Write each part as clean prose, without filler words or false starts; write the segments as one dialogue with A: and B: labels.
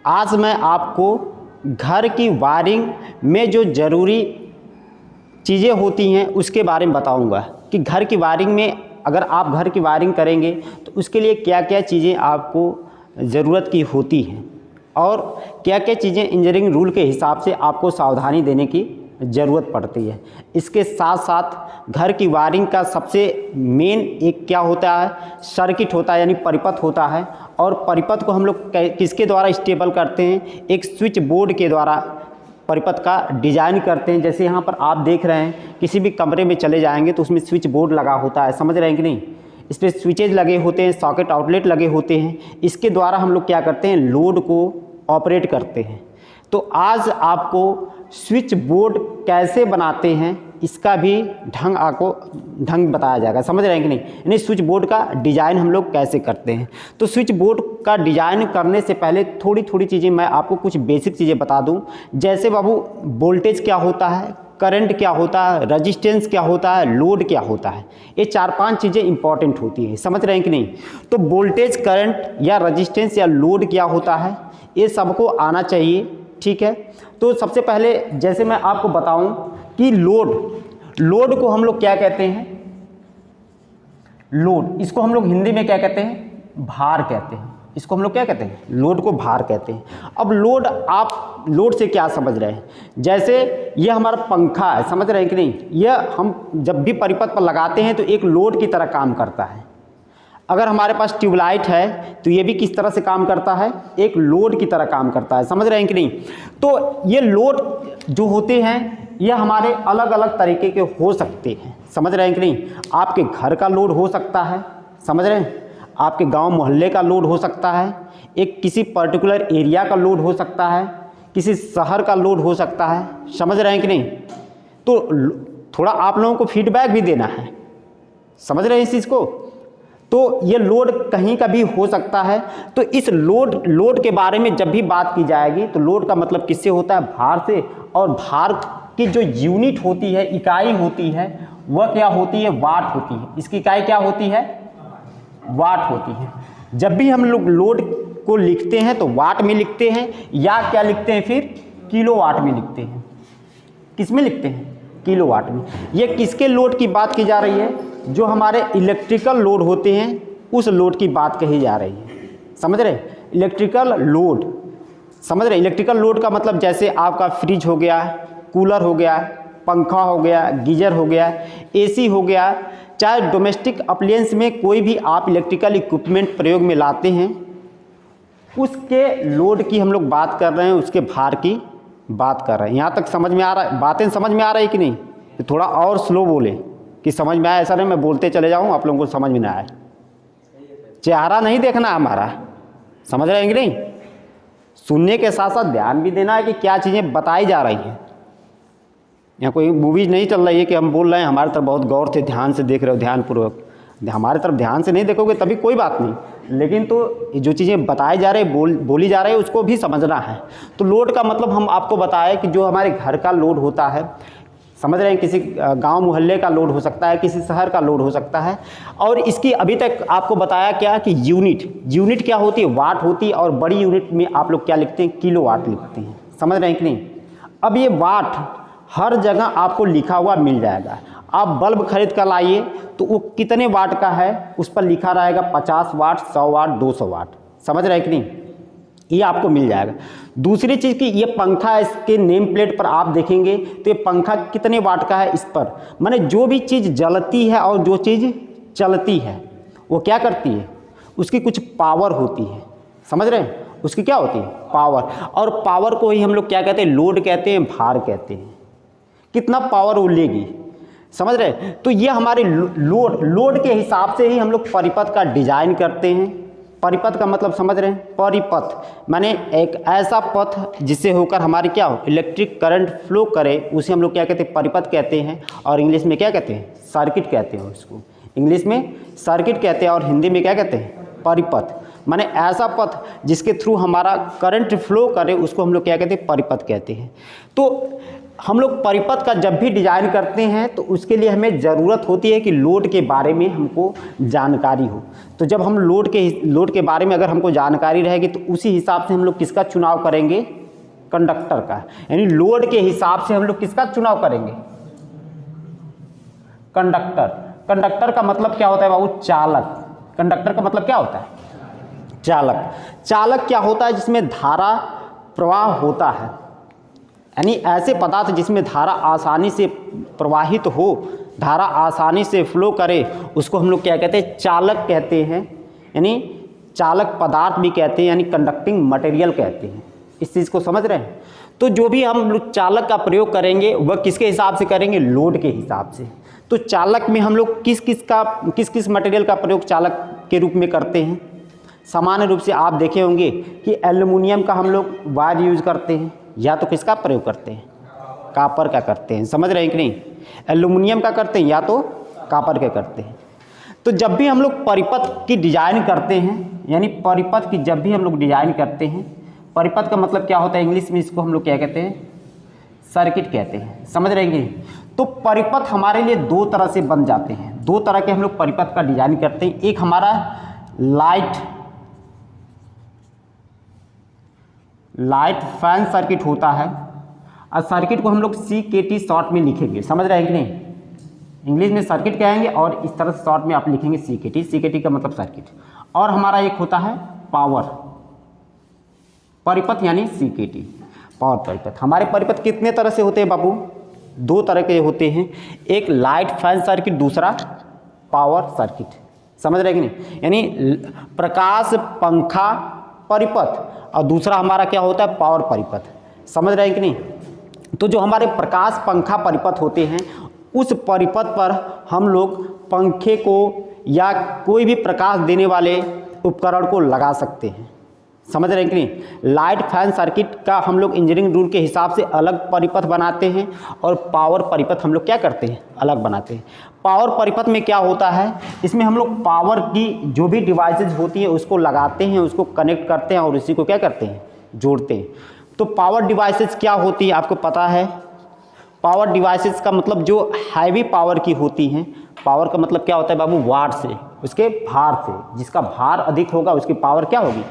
A: आज मैं आपको घर की वायरिंग में जो ज़रूरी चीज़ें होती हैं उसके बारे में बताऊंगा कि घर की वायरिंग में अगर आप घर की वायरिंग करेंगे तो उसके लिए क्या क्या चीज़ें आपको ज़रूरत की होती हैं और क्या क्या चीज़ें इंजीनियरिंग रूल के हिसाब से आपको सावधानी देने की ज़रूरत पड़ती है। इसके साथ साथ घर की वायरिंग का सबसे मेन एक क्या होता है, सर्किट होता है यानी परिपथ होता है। और परिपथ को हम लोग किसके द्वारा स्टेबल करते हैं, एक स्विच बोर्ड के द्वारा परिपथ का डिजाइन करते हैं। जैसे यहाँ पर आप देख रहे हैं, किसी भी कमरे में चले जाएंगे तो उसमें स्विच बोर्ड लगा होता है, समझ रहे हैं कि नहीं। इस पर स्विचेज लगे होते हैं, सॉकेट आउटलेट लगे होते हैं। इसके द्वारा हम लोग क्या करते हैं, लोड को ऑपरेट करते हैं। तो आज आपको स्विच बोर्ड कैसे बनाते हैं इसका भी ढंग बताया जाएगा, समझ रहे हैं कि नहीं। यानी स्विच बोर्ड का डिज़ाइन हम लोग कैसे करते हैं। तो स्विच बोर्ड का डिज़ाइन करने से पहले थोड़ी थोड़ी चीज़ें मैं आपको कुछ बेसिक चीज़ें बता दूं। जैसे बाबू, वोल्टेज क्या होता है, करंट क्या होता है, रेजिस्टेंस क्या होता है, लोड क्या होता है। ये 4-5 चीज़ें इंपॉर्टेंट होती हैं, समझ रहे हैं कि नहीं। तो वोल्टेज, करंट या रेजिस्टेंस या लोड क्या होता है, ये सबको आना चाहिए, ठीक है। तो सबसे पहले जैसे मैं आपको बताऊं कि लोड को हम लोग क्या कहते हैं, लोड, इसको हम लोग हिंदी में क्या कहते हैं, भार कहते हैं। इसको हम लोग क्या कहते हैं, लोड को भार कहते हैं। अब लोड, आप लोड से क्या समझ रहे हैं, जैसे ये हमारा पंखा है, समझ रहे हैं कि नहीं। यह हम जब भी परिपथ पर लगाते हैं तो एक लोड की तरह काम करता है। अगर हमारे पास ट्यूबलाइट है तो ये भी किस तरह से काम करता है, एक लोड की तरह काम करता है, समझ रहे हैं कि नहीं। तो ये लोड जो होते हैं ये हमारे अलग अलग तरीके के हो सकते हैं, समझ रहे हैं कि नहीं। आपके घर का लोड हो सकता है, समझ रहे हैं, आपके गांव मोहल्ले का लोड हो सकता है, एक किसी पर्टिकुलर एरिया का लोड हो सकता है, किसी शहर का लोड हो सकता है, समझ रहे हैं कि नहीं। तो थोड़ा आप लोगों को फीडबैक भी देना है, समझ रहे हैं इस चीज़ को। तो ये लोड कहीं का भी हो सकता है। तो इस लोड के बारे में जब भी बात की जाएगी तो लोड का मतलब किससे होता है, भार से। और भार की जो यूनिट होती है, इकाई होती है, वह क्या होती है, वाट होती है। इसकी इकाई क्या होती है, वाट होती है। जब भी हम लोग लोड को लिखते हैं तो वाट में लिखते हैं या क्या लिखते हैं, फिर किलोवाट में लिखते हैं। किस में लिखते हैं, किलोवाट में। ये किसके लोड की बात की जा रही है, जो हमारे इलेक्ट्रिकल लोड होते हैं उस लोड की बात कही जा रही है, समझ रहे। इलेक्ट्रिकल लोड, समझ रहे। इलेक्ट्रिकल लोड का मतलब जैसे आपका फ्रिज हो गया, कूलर हो गया, पंखा हो गया, गीजर हो गया, एसी हो गया, चाहे डोमेस्टिक अप्लायंस में कोई भी आप इलेक्ट्रिकल इक्विपमेंट प्रयोग में लाते हैं, उसके लोड की हम लोग बात कर रहे हैं, उसके भार की बात कर रहे हैं। यहाँ तक समझ में आ रहा है, बातें समझ में आ रही है कि नहीं। तो थोड़ा और स्लो बोले कि समझ में आए, ऐसा नहीं मैं बोलते चले जाऊँ आप लोगों को समझ में ना आए। चेहरा नहीं देखना हमारा, समझ रहे हैं कि नहीं। सुनने के साथ साथ ध्यान भी देना है कि क्या चीज़ें बताई जा रही हैं। यहाँ कोई मूवीज नहीं चल रही है कि हम बोल रहे हैं हमारे तरफ बहुत गौर से ध्यान से देख रहे हो, ध्यानपूर्वक। हमारे तरफ ध्यान से नहीं देखोगे तभी कोई बात नहीं, लेकिन तो जो चीज़ें बताई जा रही है, बोली जा रही है, उसको भी समझना है। तो लोड का मतलब हम आपको बताएं कि जो हमारे घर का लोड होता है, समझ रहे हैं, किसी गांव मोहल्ले का लोड हो सकता है, किसी शहर का लोड हो सकता है। और इसकी अभी तक आपको बताया क्या कि यूनिट क्या होती है, वाट होती है। और बड़ी यूनिट में आप लोग क्या लिखते हैं, किलोवाट लिखते हैं, समझ रहे हैं कि नहीं। अब ये वाट हर जगह आपको लिखा हुआ मिल जाएगा। आप बल्ब खरीद कर लाइए तो वो कितने वाट का है उस पर लिखा रहेगा, 50 वाट, 100 वाट, 200 वाट, समझ रहे हैं कि नहीं। ये आपको मिल जाएगा। दूसरी चीज़ कि ये पंखा, इसके नेम प्लेट पर आप देखेंगे तो ये पंखा कितने वाट का है, इस पर माने जो भी चीज़ जलती है और जो चीज़ चलती है वो क्या करती है, उसकी कुछ पावर होती है, समझ रहे हैं। उसकी क्या होती है, पावर। और पावर को ही हम लोग क्या कहते हैं, लोड कहते हैं, भार कहते हैं। कितना पावर वो लेगी, समझ रहे। तो ये हमारे लोड के हिसाब से ही हम लोग परिपथ का डिजाइन करते हैं। परिपथ का मतलब समझ रहे हैं, परिपथ माने एक ऐसा पथ जिससे होकर हमारी क्या हो, इलेक्ट्रिक करंट फ्लो करे, उसे हम लोग क्या कहते हैं, परिपथ कहते हैं। और इंग्लिश में क्या कहते हैं, सर्किट कहते हैं उसको। इंग्लिश में सर्किट कहते हैं और हिंदी में क्या कहते हैं, परिपथ। माने ऐसा पथ जिसके थ्रू हमारा करंट फ्लो करे उसको हम लोग क्या कहते हैं, परिपथ कहते हैं। तो हम लोग परिपथ का जब भी डिजाइन करते हैं तो उसके लिए हमें ज़रूरत होती है कि लोड के बारे में हमको जानकारी हो। तो जब हम लोड के बारे में अगर हमको जानकारी रहेगी तो उसी हिसाब से हम लोग किसका चुनाव करेंगे, कंडक्टर का। यानी लोड के हिसाब से हम लोग किसका चुनाव करेंगे, कंडक्टर। कंडक्टर का मतलब क्या होता है बाबू, चालक। कंडक्टर का मतलब क्या होता है, चालक। चालक क्या होता है, जिसमें धारा प्रवाह होता है, यानी ऐसे पदार्थ जिसमें धारा आसानी से प्रवाहित हो, धारा आसानी से फ्लो करे, उसको हम लोग क्या कहते हैं, चालक कहते हैं। यानी चालक पदार्थ भी कहते हैं, यानी कंडक्टिंग मटेरियल कहते हैं। इस चीज़ को समझ रहे हैं। तो जो भी हम लोग चालक का प्रयोग करेंगे वह किसके हिसाब से करेंगे, लोड के हिसाब से। तो चालक में हम लोग किस किस मटेरियल का प्रयोग चालक के रूप में करते हैं। सामान्य रूप से आप देखे होंगे कि एल्युमिनियम का हम लोग वायर यूज करते हैं, या तो किसका प्रयोग करते हैं, कापर का करते हैं। समझ रहे हैं कि नहीं, एल्युमिनियम का करते हैं या तो कापर का करते हैं। तो जब भी हम लोग परिपथ की डिजाइन करते हैं, यानी परिपथ की जब भी हम लोग डिजाइन करते हैं, परिपथ का मतलब क्या होता है, इंग्लिश में इसको हम लोग क्या कहते हैं, सर्किट कहते हैं। समझ रहे हैं। तो परिपथ हमारे लिए दो तरह से बन जाते हैं, दो तरह के हम लोग परिपथ का डिजाइन करते हैं। एक हमारा लाइट फैन सर्किट होता है, और सर्किट को हम लोग CKT शॉर्ट में लिखेंगे। समझ रहे हैं कि नहीं, इंग्लिश में सर्किट कहेंगे और इस तरह से शॉर्ट में आप लिखेंगे CKT। CKT का मतलब सर्किट। और हमारा एक होता है पावर परिपथ, यानी CKT, पावर परिपथ। हमारे परिपथ कितने तरह से होते हैं बाबू, दो तरह के होते हैं, एक लाइट फैन सर्किट, दूसरा पावर सर्किट। समझ रहे हैं कि नहीं, यानी प्रकाश पंखा परिपथ और दूसरा हमारा क्या होता है, पावर परिपथ। समझ रहे हैं कि नहीं। तो जो हमारे प्रकाश पंखा परिपथ होते हैं, उस परिपथ पर हम लोग पंखे को या कोई भी प्रकाश देने वाले उपकरण को लगा सकते हैं। समझ रहे हैं कि नहीं। लाइट फैन सर्किट का हम लोग इंजीनियरिंग रूल के हिसाब से अलग परिपथ बनाते हैं, और पावर परिपथ हम लोग क्या करते हैं, अलग बनाते हैं। पावर परिपथ में क्या होता है, इसमें हम लोग पावर की जो भी डिवाइसेज होती है उसको लगाते हैं, उसको कनेक्ट करते हैं और उसी को क्या करते हैं, जोड़ते हैं। तो पावर डिवाइसेज क्या होती है आपको पता है। पावर डिवाइसेज का मतलब जो हैवी पावर की होती हैं। पावर का मतलब क्या होता है बाबू, वाट से, उसके भार से। जिसका भार अधिक होगा उसकी पावर क्या होगी,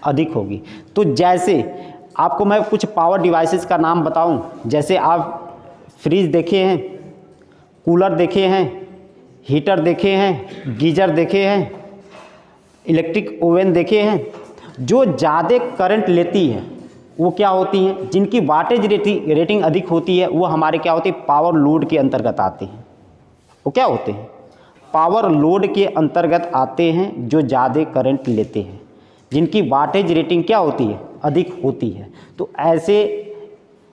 A: अधिक होगी। तो जैसे आपको मैं कुछ पावर डिवाइसेस का नाम बताऊं, जैसे आप फ्रिज देखे हैं, कूलर देखे हैं, हीटर देखे हैं, गीजर देखे हैं, इलेक्ट्रिक ओवन देखे हैं। जो ज़्यादा करंट लेती है वो क्या होती हैं, जिनकी वाटेज रेटिंग अधिक होती है, वो हमारे क्या होती है, पावर लोड के अंतर्गत आते हैं। वो क्या होते हैं, पावर लोड के अंतर्गत आते हैं, जो ज़्यादा करंट लेते हैं, जिनकी वाटेज रेटिंग क्या होती है, अधिक होती है। तो ऐसे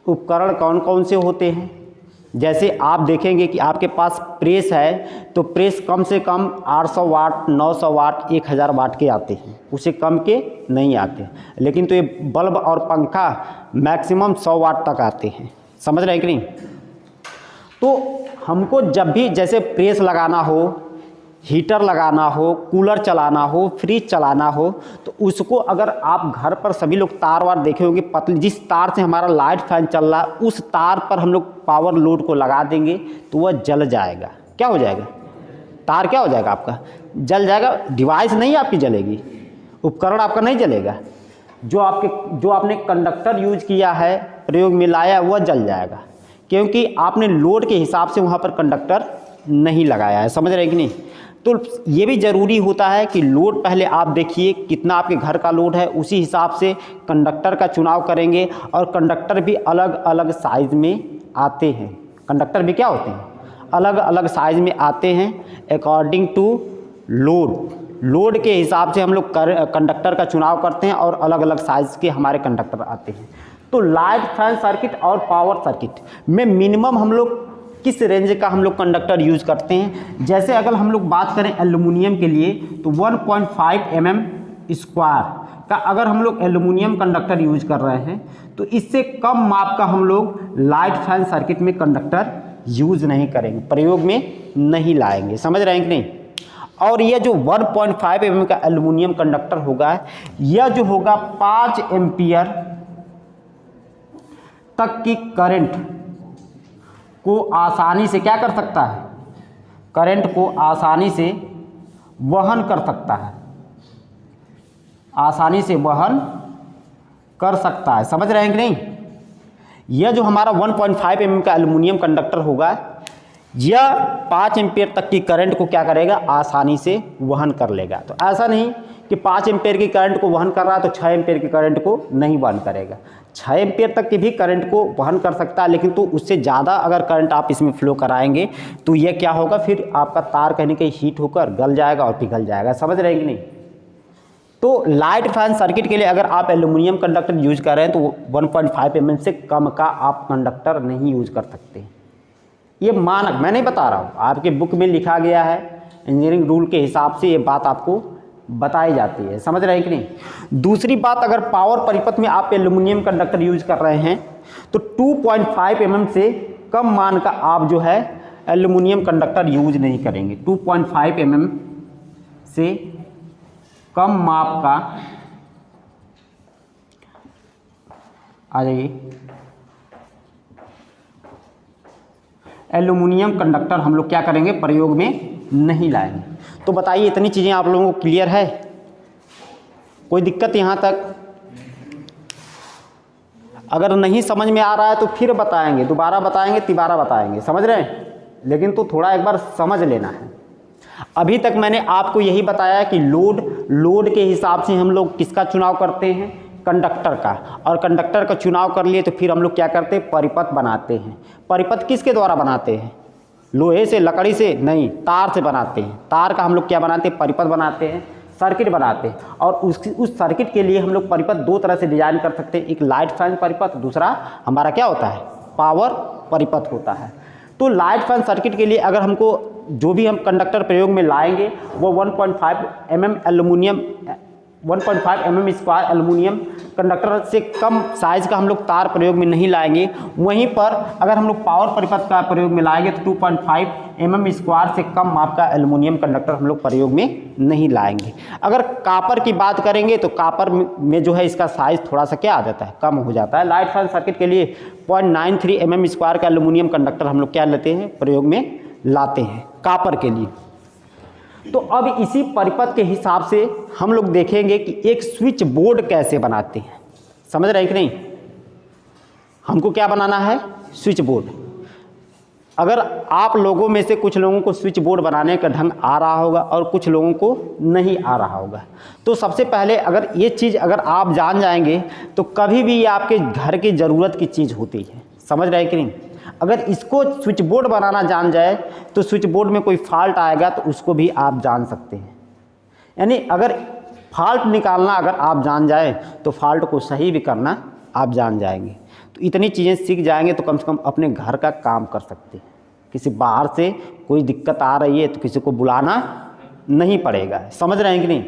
A: उपकरण कौन कौन से होते हैं, जैसे आप देखेंगे कि आपके पास प्रेस है, तो प्रेस कम से कम 800 वाट, 900 वाट, 1000 वाट के आते हैं, उससे कम के नहीं आते। लेकिन तो ये बल्ब और पंखा मैक्सिमम 100 वाट तक आते हैं। समझ रहे हैं कि नहीं। तो हमको जब भी जैसे प्रेस लगाना हो, हीटर लगाना हो, कूलर चलाना हो, फ्रिज चलाना हो, तो उसको अगर आप घर पर सभी लोग तार वार देखे होंगे, पतली जिस तार से हमारा लाइट फैन चल रहा है, उस तार पर हम लोग पावर लोड को लगा देंगे तो वह जल जाएगा। क्या हो जाएगा, तार क्या हो जाएगा, आपका जल जाएगा। डिवाइस नहीं आपकी जलेगी, उपकरण आपका नहीं जलेगा। जो आपने कंडक्टर यूज किया है, प्रयोग में लाया, वह जल जाएगा, क्योंकि आपने लोड के हिसाब से वहाँ पर कंडक्टर नहीं लगाया है। समझ रहे हैं कि नहीं। तो ये भी ज़रूरी होता है कि लोड पहले आप देखिए कितना आपके घर का लोड है, उसी हिसाब से कंडक्टर का चुनाव करेंगे। और कंडक्टर भी अलग अलग साइज़ में आते हैं। कंडक्टर भी क्या होते हैं, अलग अलग साइज़ में आते हैं, अकॉर्डिंग टू लोड के हिसाब से हम लोग कंडक्टर का चुनाव करते हैं, और अलग अलग साइज़ के हमारे कंडक्टर आते हैं। तो लाइट फैन सर्किट और पावर सर्किट में मिनिमम हम लोग किस रेंज का हम लोग कंडक्टर यूज करते हैं। जैसे अगर हम लोग बात करें एल्युमिनियम के लिए, तो 1.5 mm स्क्वायर का अगर हम लोग एल्युमिनियम कंडक्टर यूज कर रहे हैं, तो इससे कम माप का हम लोग लाइट फैन सर्किट में कंडक्टर यूज नहीं करेंगे, प्रयोग में नहीं लाएंगे। समझ रहे हैं कि नहीं। और यह जो 1.5 mm का एल्युमिनियम कंडक्टर होगा, यह जो होगा 5 एम्पियर तक की करंट को आसानी से क्या कर सकता है, करंट को आसानी से वहन कर सकता है, आसानी से वहन कर सकता है। समझ रहे हैं कि नहीं? यह जो हमारा 1.5 mm का एल्युमिनियम कंडक्टर होगा, यह 5 एम्पियर तक की करंट को क्या करेगा, आसानी से वहन कर लेगा। तो ऐसा नहीं कि 5 एम्पियर की करंट को वहन कर रहा है तो 6 एम्पियर की करंट को नहीं वहन करेगा। 6 एम्पियर तक की भी करंट को वहन कर सकता है, लेकिन तो उससे ज़्यादा अगर करंट आप इसमें फ्लो कराएंगे तो यह क्या होगा, फिर आपका तार कहीं कहीं हीट होकर गल जाएगा और पिघल जाएगा। समझ रहे हैं कि नहीं? तो लाइट फैन सर्किट के लिए अगर आप एल्युमिनियम कंडक्टर यूज कर रहे हैं तो 1.5 mm से कम का आप कंडक्टर नहीं यूज कर सकते। ये मानक मैं नहीं बता रहा हूँ, आपके बुक में लिखा गया है, इंजीनियरिंग रूल के हिसाब से ये बात आपको बताई जाती है। समझ रहे हैं कि नहीं? दूसरी बात, अगर पावर परिपथ में आप एल्युमिनियम कंडक्टर यूज कर रहे हैं तो 2.5 mm से कम मान का आप जो है एल्युमिनियम कंडक्टर यूज नहीं करेंगे। 2.5 mm से कम माप का, आ जाइए, एल्युमिनियम कंडक्टर हम लोग क्या करेंगे, प्रयोग में नहीं लाएंगे। तो बताइए, इतनी चीज़ें आप लोगों को क्लियर है? कोई दिक्कत यहाँ तक? अगर नहीं समझ में आ रहा है तो फिर बताएंगे, दोबारा बताएंगे, तिबारा बताएंगे। समझ रहे हैं? लेकिन तो थोड़ा एक बार समझ लेना है। अभी तक मैंने आपको यही बताया कि लोड के हिसाब से हम लोग किसका चुनाव करते हैं, कंडक्टर का। और कंडक्टर का चुनाव कर लिए तो फिर हम लोग क्या करते हैं, परिपथ बनाते हैं। परिपथ किसके द्वारा बनाते हैं? लोहे से, लकड़ी से नहीं, तार से बनाते हैं। तार का हम लोग क्या बनाते हैं, परिपथ बनाते हैं, सर्किट बनाते हैं। और उस सर्किट के लिए हम लोग परिपथ दो तरह से डिजाइन कर सकते हैं, एक लाइट फैन परिपथ, दूसरा हमारा क्या होता है, पावर परिपथ होता है। तो लाइट फैन सर्किट के लिए अगर हमको जो भी हम कंडक्टर प्रयोग में लाएंगे वो 1.5 mm aluminium 1.5 mm square aluminium conductor से कम साइज़ का हम लोग तार प्रयोग में नहीं लाएंगे। वहीं पर अगर हम लोग पावर परिपथ का प्रयोग में लाएंगे तो 2.5 mm स्क्वायर से कम माप का एल्युमिनियम कंडक्टर हम लोग प्रयोग में नहीं लाएंगे। अगर कापर की बात करेंगे तो कापर में जो है इसका साइज़ थोड़ा सा क्या आ जाता है, कम हो जाता है। लाइट फैन सर्किट के लिए 0.93 mm स्क्वायर का एल्युमिनियम कंडक्टर हम लोग क्या लेते हैं, प्रयोग में लाते हैं कापर के लिए। तो अब इसी परिपथ के हिसाब से हम लोग देखेंगे कि एक स्विच बोर्ड कैसे बनाते हैं। समझ रहे हैं कि नहीं? हमको क्या बनाना है, स्विच बोर्ड। अगर आप लोगों में से कुछ लोगों को स्विच बोर्ड बनाने का ढंग आ रहा होगा और कुछ लोगों को नहीं आ रहा होगा, तो सबसे पहले अगर ये चीज़ अगर आप जान जाएंगे तो कभी भी ये आपके घर की ज़रूरत की चीज़ होती है। समझ रहे हैं कि नहीं? अगर इसको स्विच बोर्ड बनाना जान जाए तो स्विच बोर्ड में कोई फॉल्ट आएगा तो उसको भी आप जान सकते हैं। यानी अगर फॉल्ट निकालना अगर आप जान जाए तो फॉल्ट को सही भी करना आप जान जाएंगे। तो इतनी चीज़ें सीख जाएंगे तो कम से कम अपने घर का काम कर सकते हैं। किसी बाहर से कोई दिक्कत आ रही है तो किसी को बुलाना नहीं पड़ेगा। समझ रहे हैं कि नहीं?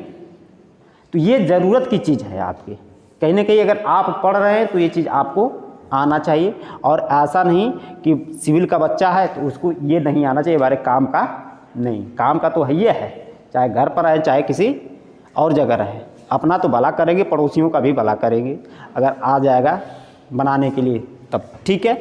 A: तो ये ज़रूरत की चीज़ है आपकी। कहीं ना कहीं अगर आप पढ़ रहे हैं तो ये चीज़ आपको आना चाहिए। और ऐसा नहीं कि सिविल का बच्चा है तो उसको ये नहीं आना चाहिए, हमारे काम का नहीं, काम का तो है ये है, चाहे घर पर रहे चाहे किसी और जगह रहे। अपना तो भला करेंगे, पड़ोसियों का भी भला करेंगे अगर आ जाएगा बनाने के लिए तब ठीक है।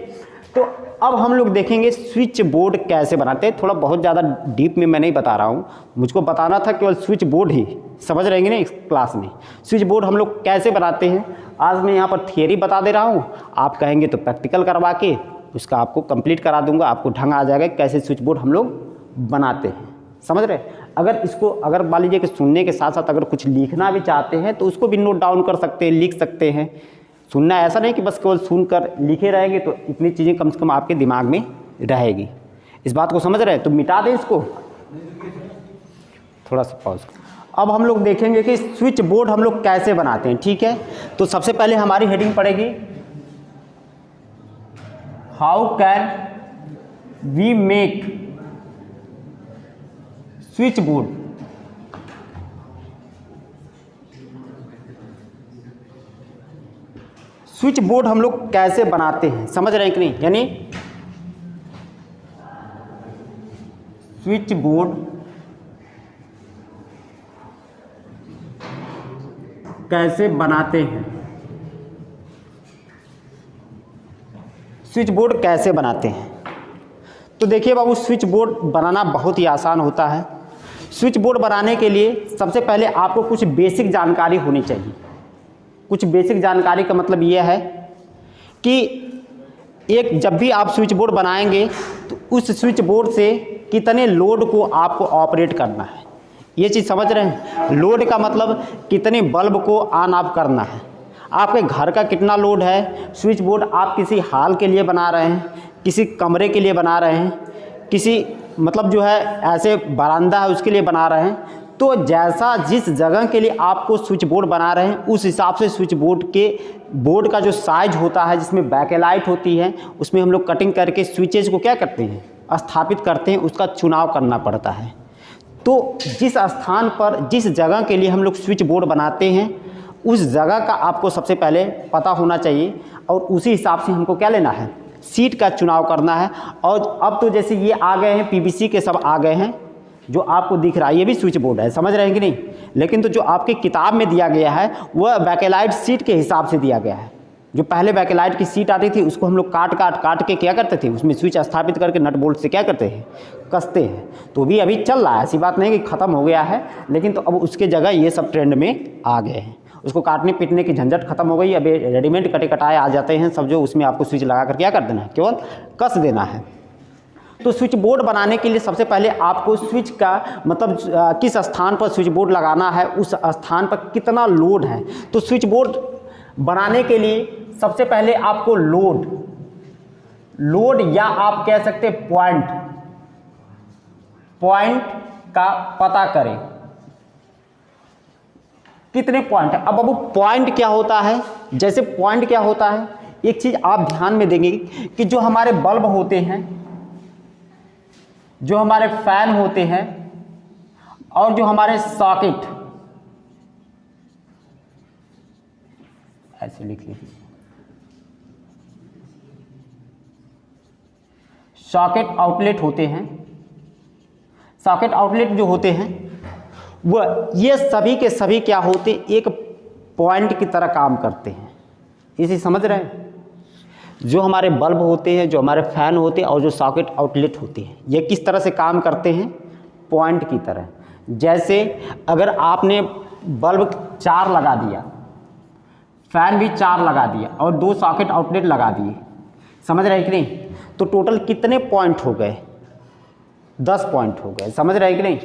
A: तो अब हम लोग देखेंगे स्विच बोर्ड कैसे बनाते हैं। थोड़ा बहुत ज़्यादा डीप में मैं नहीं बता रहा हूँ, मुझको बताना था केवल स्विच बोर्ड ही। समझ रहेंगे ना इस क्लास में स्विच बोर्ड हम लोग कैसे बनाते हैं। आज मैं यहाँ पर थियरी बता दे रहा हूँ, आप कहेंगे तो प्रैक्टिकल करवा के उसका आपको कंप्लीट करा दूंगा, आपको ढंग आ जाएगा कैसे स्विच बोर्ड हम लोग बनाते हैं। समझ रहे? अगर इसको अगर मान लीजिए कि सुनने के साथ साथ अगर कुछ लिखना भी चाहते हैं तो उसको भी नोट डाउन कर सकते हैं, लिख सकते हैं। सुनना ऐसा नहीं कि बस केवल सुनकर लिखे रहेंगे, तो इतनी चीज़ें कम से कम आपके दिमाग में रहेगी। इस बात को समझ रहे हैं? तो मिटा दें इसको, थोड़ा सा पॉज। अब हम लोग देखेंगे कि स्विच बोर्ड हम लोग कैसे बनाते हैं। ठीक है, तो सबसे पहले हमारी हेडिंग पड़ेगी how can we make switch board. Switch board हम लोग कैसे बनाते हैं, समझ रहे हैं कि नहीं? यानी स्विच बोर्ड कैसे बनाते हैं, स्विच बोर्ड कैसे बनाते हैं। तो देखिए बाबू, स्विच बोर्ड बनाना बहुत ही आसान होता है। स्विच बोर्ड बनाने के लिए सबसे पहले आपको कुछ बेसिक जानकारी होनी चाहिए। कुछ बेसिक जानकारी का मतलब यह है कि एक जब भी आप स्विच बोर्ड बनाएंगे तो उस स्विच बोर्ड से कितने लोड को आपको ऑपरेट करना है, ये चीज़ समझ रहे हैं। लोड का मतलब कितने बल्ब को ऑन ऑफ करना है, आपके घर का कितना लोड है। स्विच बोर्ड आप किसी हॉल के लिए बना रहे हैं, किसी कमरे के लिए बना रहे हैं, किसी मतलब जो है ऐसे बरामदा है उसके लिए बना रहे हैं, तो जैसा जिस जगह के लिए आपको स्विच बोर्ड बना रहे हैं उस हिसाब से स्विच बोर्ड के बोर्ड का जो साइज होता है, जिसमें बैकलाइट होती है, उसमें हम लोग कटिंग करके स्विचेज को क्या करते हैं, स्थापित करते हैं, उसका चुनाव करना पड़ता है। तो जिस स्थान पर जिस जगह के लिए हम लोग स्विच बोर्ड बनाते हैं उस जगह का आपको सबसे पहले पता होना चाहिए और उसी हिसाब से हमको क्या लेना है, सीट का चुनाव करना है। और अब तो जैसे ये आ गए हैं पीवीसी के, सब आ गए हैं, जो आपको दिख रहा है ये भी स्विच बोर्ड है, समझ रहे हैं कि नहीं। लेकिन तो जो आपके किताब में दिया गया है वह बैकलाइट सीट के हिसाब से दिया गया है। जो पहले बैकलाइट की सीट आती थी उसको हम लोग काट के क्या करते थे, उसमें स्विच स्थापित करके नट बोल्ट से क्या करते हैं, कसते हैं। तो भी अभी चल रहा है, ऐसी बात नहीं कि ख़त्म हो गया है, लेकिन तो अब उसके जगह ये सब ट्रेंड में आ गए हैं। उसको काटने पीटने की झंझट खत्म हो गई, अभी रेडीमेड कटे कटाए आ जाते हैं सब, जो उसमें आपको स्विच लगा कर क्या कर देना है, केवल कस देना है। तो स्विच बोर्ड बनाने के लिए सबसे पहले आपको स्विच का मतलब किस स्थान पर स्विच बोर्ड लगाना है, उस स्थान पर कितना लोड है। तो स्विच बोर्ड बनाने के लिए सबसे पहले आपको लोड या आप कह सकते पॉइंट का पता करें, कितने पॉइंट है। अब बाबू पॉइंट क्या होता है, जैसे पॉइंट क्या होता है, एक चीज आप ध्यान में देंगे कि जो हमारे बल्ब होते हैं, जो हमारे फैन होते हैं और जो हमारे सॉकेट, ऐसे लिख लीजिए, सॉकेट आउटलेट होते हैं, सॉकेट आउटलेट जो होते हैं वह ये सभी के सभी क्या होते, एक पॉइंट की तरह काम करते हैं। इसे समझ रहे हैं। जो हमारे बल्ब होते हैं, जो हमारे फैन होते हैं और जो सॉकेट आउटलेट होते हैं, ये किस तरह से काम करते हैं, पॉइंट की तरह। जैसे अगर आपने बल्ब 4 लगा दिया, फैन भी 4 लगा दिया और 2 सॉकेट आउटलेट लगा दिए, समझ रहे हैं कि नहीं, तो टोटल कितने पॉइंट हो गए, 10 पॉइंट हो गए, समझ रहे हैं कि नहीं।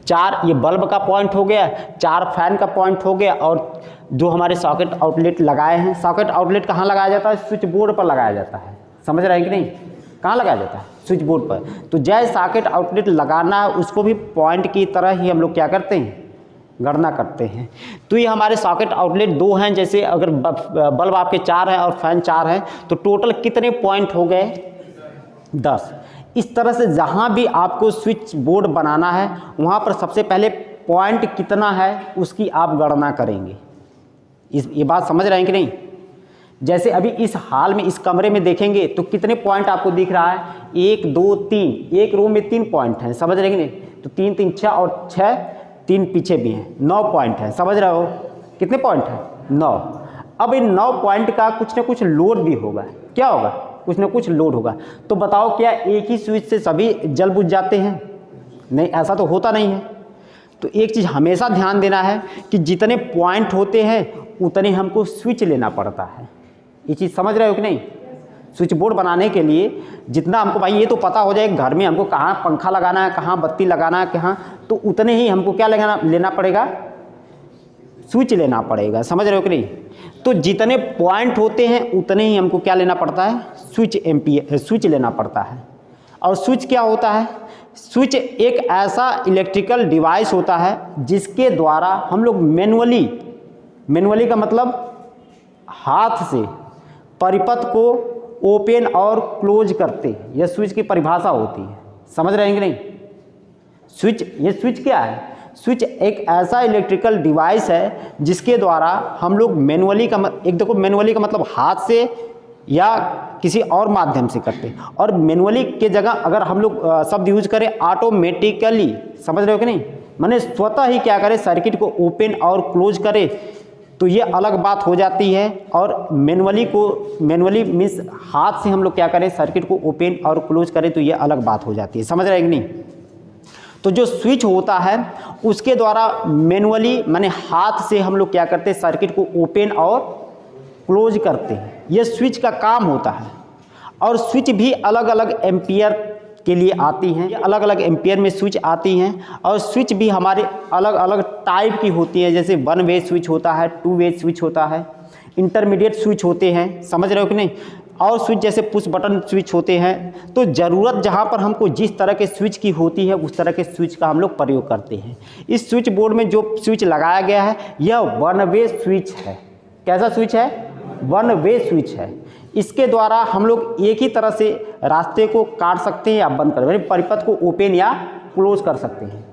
A: 4 ये बल्ब का पॉइंट हो गया, 4 फैन का पॉइंट हो गया और जो हमारे सॉकेट आउटलेट लगाए हैं। सॉकेट आउटलेट कहाँ लगाया जाता है, स्विच बोर्ड पर लगाया जाता है, समझ रहे हैं कि नहीं, कहाँ लगाया जाता है, स्विच बोर्ड पर। तो जैसे सॉकेट आउटलेट लगाना है उसको भी पॉइंट की तरह ही हम लोग क्या करते हैं, गणना करते हैं। तो ये हमारे सॉकेट आउटलेट 2 हैं, जैसे अगर बल्ब आपके 4 हैं और फैन 4 हैं तो टोटल कितने पॉइंट हो गए, 10। इस तरह से जहाँ भी आपको स्विच बोर्ड बनाना है वहाँ पर सबसे पहले पॉइंट कितना है उसकी आप गणना करेंगे। ये बात समझ रहे हैं कि नहीं। जैसे अभी इस हाल में, इस कमरे में देखेंगे तो कितने पॉइंट आपको दिख रहा है, 1 2 3, एक रूम में 3 पॉइंट हैं, समझ रहे हैं कि नहीं। तो 3 3 6 और 6 3 पीछे भी हैं, 9 पॉइंट हैं, समझ रहे हो। कितने पॉइंट हैं, 9। अब इन 9 पॉइंट का कुछ न कुछ लोड भी होगा, क्या होगा, कुछ न कुछ लोड होगा। तो बताओ क्या एक ही स्विच से सभी जल बुझ जाते हैं, नहीं, ऐसा तो होता नहीं है। तो एक चीज़ हमेशा ध्यान देना है कि जितने पॉइंट होते हैं उतने हमको स्विच लेना पड़ता है। ये चीज़ समझ रहे हो कि नहीं। स्विच बोर्ड बनाने के लिए जितना हमको, भाई ये तो पता हो जाए घर में हमको कहाँ पंखा लगाना है, कहाँ बत्ती लगाना है, कहाँ, तो उतने ही हमको क्या लेना पड़ेगा, स्विच लेना पड़ेगा, समझ रहे हो कि नहीं। तो जितने पॉइंट होते हैं उतने ही हमको क्या लेना पड़ता है, स्विच लेना पड़ता है। और स्विच क्या होता है, स्विच एक ऐसा इलेक्ट्रिकल डिवाइस होता है जिसके द्वारा हम लोग मैनुअली का मतलब हाथ से परिपथ को ओपन और क्लोज करते हैं, यह स्विच की परिभाषा होती है, समझ रहे हैं कि नहीं। ये स्विच क्या है, स्विच एक ऐसा इलेक्ट्रिकल डिवाइस है जिसके द्वारा हम लोग मैनुअली का मतलब हाथ से या किसी और माध्यम से करते हैं। और मैनुअली के जगह अगर हम लोग शब्द यूज करें ऑटोमेटिकली, समझ रहे हो कि नहीं, माने स्वतः ही क्या करे, सर्किट को ओपन और क्लोज करे, तो ये अलग बात हो जाती है। और मैनुअली मीन्स हाथ से हम लोग क्या करें, सर्किट को ओपन और क्लोज करें, तो ये अलग बात हो जाती है। समझ रहे हैं कि नहीं? तो जो स्विच होता है उसके द्वारा मैनुअली माने हाथ से हम लोग क्या करते हैं, सर्किट को ओपन और क्लोज करते हैं। ये स्विच का काम होता है। और स्विच भी अलग अलग एम्पियर के लिए आती हैं, अलग अलग एम्पियर में स्विच आती हैं। और स्विच भी हमारे अलग अलग टाइप की होती है, जैसे 1 वे स्विच होता है, 2 वे स्विच होता है, इंटरमीडिएट स्विच होते हैं। समझ रहे हो कि नहीं? और स्विच जैसे पुश बटन स्विच होते हैं। तो ज़रूरत जहाँ पर हमको जिस तरह के स्विच की होती है उस तरह के स्विच का हम लोग प्रयोग करते हैं। इस स्विच बोर्ड में जो स्विच लगाया गया है यह 1 वे स्विच है। कैसा स्विच है? 1 वे स्विच है। इसके द्वारा हम लोग एक ही तरह से रास्ते को काट सकते हैं या बंद कर, यानी परिपथ को ओपन या क्लोज कर सकते हैं।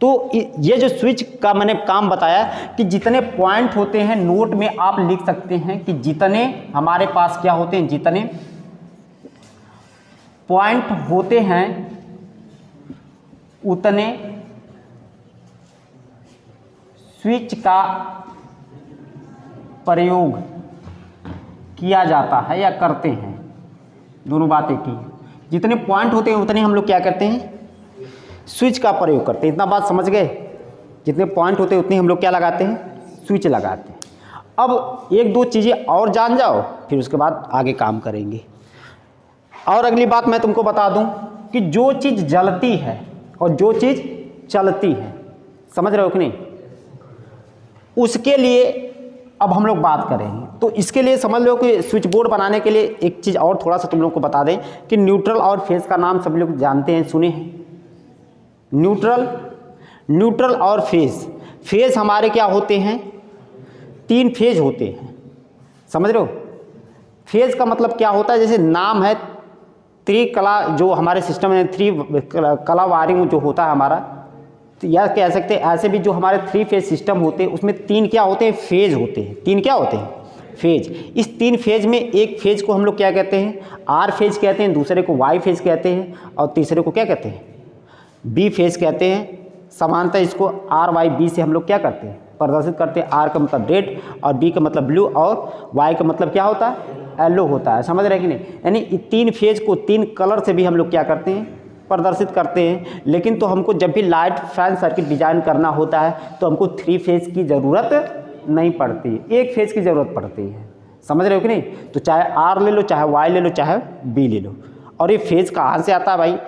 A: तो ये जो स्विच का मैंने काम बताया कि जितने पॉइंट होते हैं नोट में आप लिख सकते हैं कि जितने हमारे पास क्या होते हैं, जितने पॉइंट होते हैं उतने स्विच का प्रयोग किया जाता है या करते हैं। दोनों बात एक ही है। जितने पॉइंट होते हैं उतने हम लोग क्या करते हैं, स्विच का प्रयोग करते हैं। इतना बात समझ गए? जितने पॉइंट होते हैं उतने हम लोग क्या लगाते हैं, स्विच लगाते हैं। अब एक दो चीज़ें और जान जाओ, फिर उसके बाद आगे काम करेंगे। और अगली बात मैं तुमको बता दूं कि जो चीज़ जलती है और जो चीज़ चलती है, समझ रहे हो कि नहीं, उसके लिए अब हम लोग बात करेंगे। तो इसके लिए समझ लो कि स्विच बोर्ड बनाने के लिए एक चीज़ और थोड़ा सा तुम लोग को बता दें कि न्यूट्रल और फेज का नाम सब लोग जानते हैं, सुने हैं। न्यूट्रल और फेज हमारे क्या होते हैं, 3 फेज होते हैं। समझ रहे हो? फेज का मतलब क्या होता है, जैसे नाम है त्रिकला, जो हमारे सिस्टम में 3 कला वायरिंग जो होता है हमारा, तो यह कह सकते हैं ऐसे भी जो हमारे 3 फेज सिस्टम होते हैं उसमें 3 क्या होते हैं, फेज होते हैं। 3 क्या होते हैं, फेज। इस 3 फेज में एक फेज को हम लोग क्या कहते हैं, आर फेज कहते हैं, दूसरे को वाई फेज कहते हैं, और तीसरे को क्या कहते हैं, बी फेज कहते हैं। समानतः इसको आर वाई बी से हम लोग क्या करते हैं, प्रदर्शित करते हैं। आर का मतलब रेड और बी का मतलब ब्लू और वाई का मतलब क्या होता है, येलो होता है। समझ रहे कि नहीं? यानी 3 फेज को 3 कलर से भी हम लोग क्या करते हैं, प्रदर्शित करते हैं। लेकिन तो हमको जब भी लाइट फैन सर्किट डिजाइन करना होता है तो हमको 3 फेज की ज़रूरत नहीं पड़ती, 1 फेज की ज़रूरत पड़ती है। समझ रहे हो कि नहीं? तो चाहे आर ले लो, चाहे वाई ले लो, चाहे बी ले लो। और ये फेज कहाँ से आता है भाई,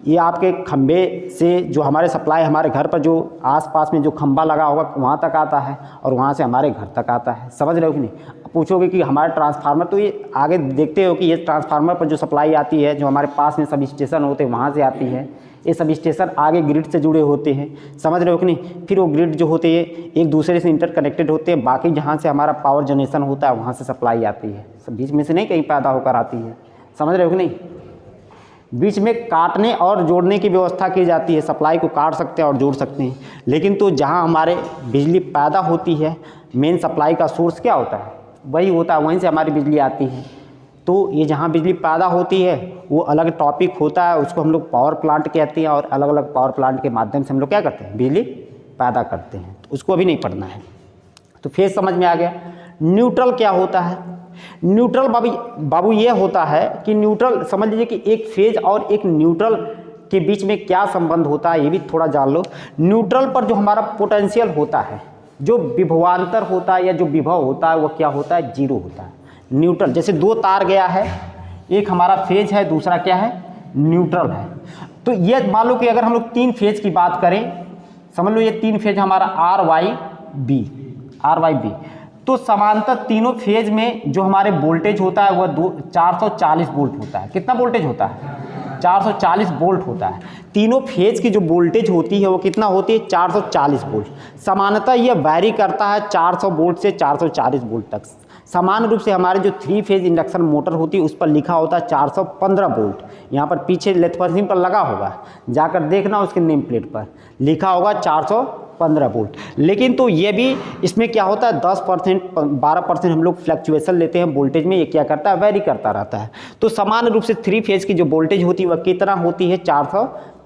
A: ये आपके खंबे से जो हमारे सप्लाई हमारे घर पर जो आसपास में जो खंबा लगा होगा वहाँ तक आता है और वहाँ से हमारे घर तक आता है। समझ रहे हो कि नहीं? पूछोगे कि हमारा ट्रांसफार्मर, तो ये आगे देखते हो कि ये ट्रांसफार्मर पर जो सप्लाई आती है, जो हमारे पास में सब स्टेशन होते हैं वहाँ से आती है। ये सब स्टेशन आगे ग्रिड से जुड़े होते हैं। समझ रहे हो कि नहीं? फिर वो ग्रिड जो होते हैं एक दूसरे से इंटरकनेक्टेड होते हैं। बाकी जहाँ से हमारा पावर जनरेशन होता है वहाँ से सप्लाई आती है, सब बीच में से नहीं कहीं पैदा होकर आती है। समझ रहे हो कि नहीं? बीच में काटने और जोड़ने की व्यवस्था की जाती है, सप्लाई को काट सकते हैं और जोड़ सकते हैं। लेकिन तो जहाँ हमारे बिजली पैदा होती है, मेन सप्लाई का सोर्स क्या होता है, वही होता है, वहीं से हमारी बिजली आती है। तो ये जहाँ बिजली पैदा होती है वो अलग टॉपिक होता है, उसको हम लोग पावर प्लांट कहते हैं। और अलग अलग पावर प्लांट के माध्यम से हम लोग क्या करते हैं, बिजली पैदा करते हैं। तो उसको अभी नहीं पढ़ना है। तो फेज समझ में आ गया। न्यूट्रल क्या होता है? न्यूट्रल बाबू ये होता है कि न्यूट्रल, समझ लीजिए कि एक फेज और एक न्यूट्रल के बीच में क्या संबंध होता है ये भी थोड़ा जान लो। न्यूट्रल पर जो हमारा पोटेंशियल होता है, जो विभवांतर होता है या जो विभव होता है वो क्या होता है, 0 होता है। न्यूट्रल, जैसे 2 तार गया है, एक हमारा फेज है, दूसरा क्या है, न्यूट्रल है। तो ये मान लो कि अगर हम लोग 3 फेज की बात करें, समझ लो ये 3 फेज हमारा आर वाई बी, तो समांतर तीनों फेज में जो हमारे वोल्टेज होता है वह 440 वोल्ट होता है। कितना वोल्टेज होता है, 440 वोल्ट होता है। तीनों फेज की जो वोल्टेज होती है वो कितना होती है, 440 वोल्ट। सामान्यतः यह वैरी करता है 400 वोल्ट से 440 वोल्ट तक। समान रूप से हमारे जो 3 फेज इंडक्शन मोटर होती है उस पर लिखा होता है 415 वोल्ट। यहाँ पर पीछे लेथपर्सिन पर लगा होगा, जाकर देखना उसके नेम प्लेट पर लिखा होगा 415 वोल्ट। लेकिन तो ये भी इसमें क्या होता है, 10% 12% हम लोग फ्लक्चुएशन लेते हैं वोल्टेज में। ये क्या करता है, वैरी करता रहता है। तो समान रूप से 3 फेज की जो वोल्टेज होती है वह कितना होती है,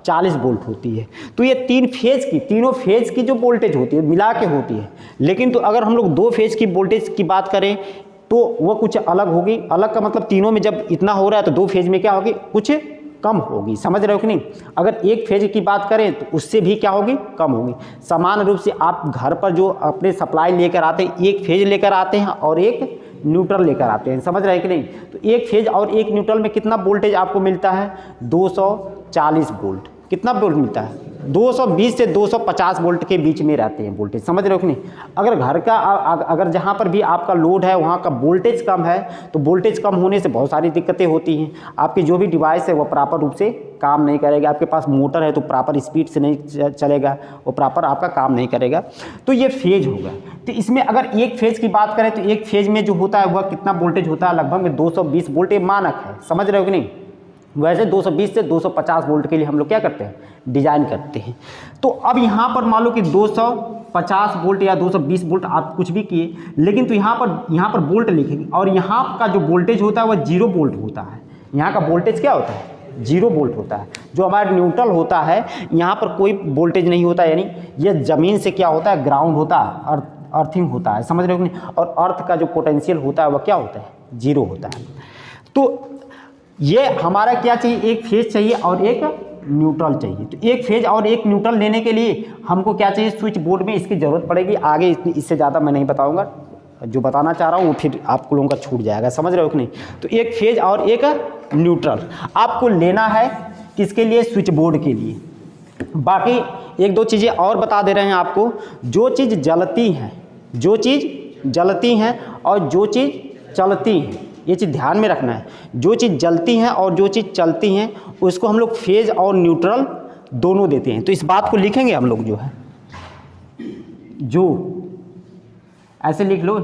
A: 40 वोल्ट होती है। तो ये तीनों फेज़ की जो वोल्टेज होती है मिला के होती है। लेकिन तो अगर हम लोग 2 फेज़ की वोल्टेज की बात करें तो वो कुछ अलग होगी। अलग का मतलब तीनों में जब इतना हो रहा है तो 2 फेज़ में क्या होगी, कुछ कम होगी। समझ रहे हो कि नहीं। अगर एक फेज की बात करें तो उससे भी क्या होगी, कम होगी। समान रूप से आप घर पर जो अपने सप्लाई लेकर आते हैं, एक फेज लेकर आते हैं और एक न्यूट्रल लेकर आते हैं। समझ रहे हैं कि नहीं। तो एक फेज और एक न्यूट्रल में कितना वोल्टेज आपको मिलता है, 240 वोल्ट। कितना वोल्ट मिलता है, 220 से 250 वोल्ट के बीच में रहते हैं वोल्टेज। समझ रहे हो कि नहीं। अगर घर का अगर जहाँ पर भी आपका लोड है वहाँ का वोल्टेज कम है तो वोल्टेज कम होने से बहुत सारी दिक्कतें होती हैं। आपकी जो भी डिवाइस है वो प्रॉपर रूप से काम नहीं करेगा। आपके पास मोटर है तो प्रॉपर स्पीड से नहीं चलेगा, वो प्रॉपर आपका काम नहीं करेगा। तो ये फेज होगा। तो इसमें अगर एक फेज की बात करें तो एक फेज में जो होता है वह कितना वोल्टेज होता है, लगभग 220 वोल्ट ये मानक है। समझ रहे हो कि नहीं। वैसे 220 से 250 वोल्ट के लिए हम लोग क्या करते हैं, डिजाइन करते हैं। तो अब यहाँ पर मान लो कि 250 वोल्ट या 220 वोल्ट आप कुछ भी किए, लेकिन तो यहाँ पर वोल्ट लिखेंगे और यहाँ का जो वोल्टेज होता है वह 0 वोल्ट होता है। यहाँ का वोल्टेज क्या होता है, 0 वोल्ट होता है। जो हमारा न्यूट्रल होता है यहाँ पर कोई वोल्टेज नहीं होता, यानी यह ज़मीन से क्या होता है, ग्राउंड होता है, अर्थिंग होता है। समझ रहे हो कि नहीं। और अर्थ का जो पोटेंशियल होता है वह क्या होता है, 0 होता है। तो ये हमारा क्या चाहिए, एक फेज चाहिए और एक न्यूट्रल चाहिए। तो एक फेज और एक न्यूट्रल लेने के लिए हमको क्या चाहिए, स्विच बोर्ड में इसकी ज़रूरत पड़ेगी। आगे इससे ज़्यादा मैं नहीं बताऊंगा, जो बताना चाह रहा हूँ वो फिर आप लोगों का छूट जाएगा। समझ रहे हो कि नहीं। तो एक फेज और एक न्यूट्रल आपको लेना है, किसके लिए, स्विच बोर्ड के लिए। बाकी 1-2 चीज़ें और बता दे रहे हैं आपको। जो चीज़ जलती हैं और जो चीज़ चलती हैं, ये चीज़ ध्यान में रखना है। जो चीज़ जलती हैं और जो चीज़ चलती हैं उसको हम लोग फेज और न्यूट्रल दोनों देते हैं। तो इस बात को लिखेंगे हम लोग, जो है जो ऐसे लिख लो,